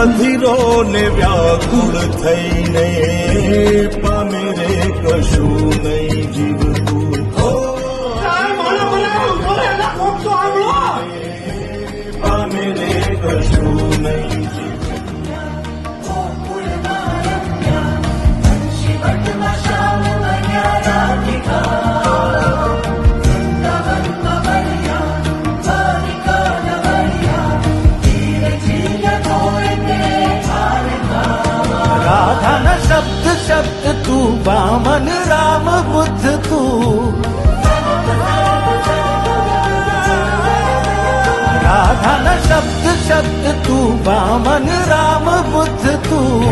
અધીરો ને વ્યાકુળ થઈને પામે રે કશું નહીં જીવતું. પામે રે કશું નહીં રાધાના શબ્દ શબ્દ તું વામન રામ બુદ્ધ તું રાધાના શબ્દ શબ્દ તું વામન રામ બુદ્ધ તું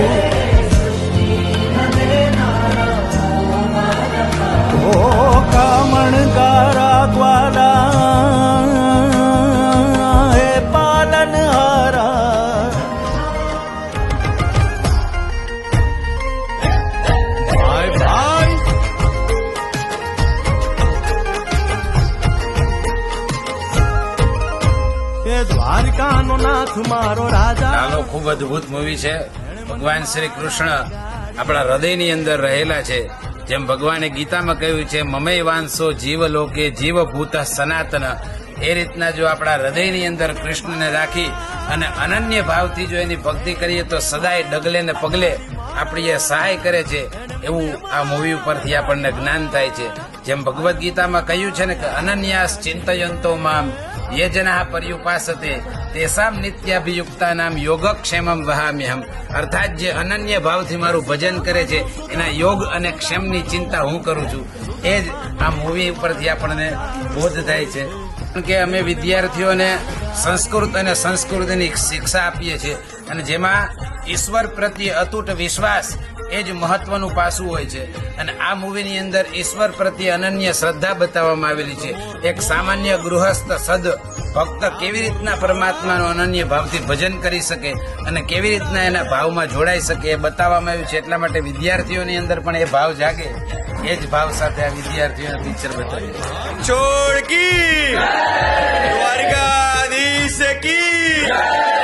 ઓ કામણ ગારા ગ્વાલા હે પાલન હારા દ્વારિકાનો નાથ મારો રાજા. ચાલો, ખૂબ અદભુત મૂવી છે. ભગવાન શ્રી કૃષ્ણ આપણા હૃદયની અંદર રહેલા છે. જેમ ભગવાને ગીતામાં કહ્યું છે, મમય વાંસો જીવ લોકે જીવ ભૂત સનાતન. એ રીતના જો આપણા હૃદયની અંદર કૃષ્ણને રાખી અને અનન્ય ભાવથી જો એની ભક્તિ કરીએ તો સદાય ડગલે ને પગલે આપણી એ સહાય કરે છે. એવું આ મૂવી ઉપરથી આપણને જ્ઞાન થાય છે. જેમ ભગવદ્ ગીતામાં કહ્યું છે ને કે અનન્યાસ ચિંતયંતો મામ ये जना पर्युपासते तेसाम नित्याभियुक्ता नाम योगक्षेमम वहाम्यहम. अर्थात जे अनन्य भावથી મારું ભજન કરે છે એના યોગ અને ક્ષેમની ચિંતા હું કરું છું. એ જ આ મૂવી ઉપરથી આપણને બોધ થાય છે. કારણ કે અમે વિદ્યાર્થીઓને સંસ્કૃત અને સંસ્કૃતિની શિક્ષા આપીએ છીએ અને જેમાં ઈશ્વર પ્રત્યે અતૂટ વિશ્વાસ એ જ મહત્વનું પાસું હોય છે. અને આ મૂવીની અંદર ઈશ્વર પ્રત્યે અનન્ય શ્રદ્ધા બતાવવામાં આવેલી છે. એક સામાન્ય ગૃહસ્થ સદ ભક્ત કેવી રીતના પરમાત્માનું અનન્ય ભાવથી ભજન કરી શકે અને કેવી રીતના એના ભાવમાં જોડાઈ શકે એ બતાવવામાં આવ્યું છે. એટલા માટે વિદ્યાર્થીઓની અંદર પણ એ ભાવ જાગે, એ જ ભાવ સાથે આ વિદ્યાર્થીઓને પિક્ચર બતાવ્યું છે. છોડ કી દ્વારકાધીશ કી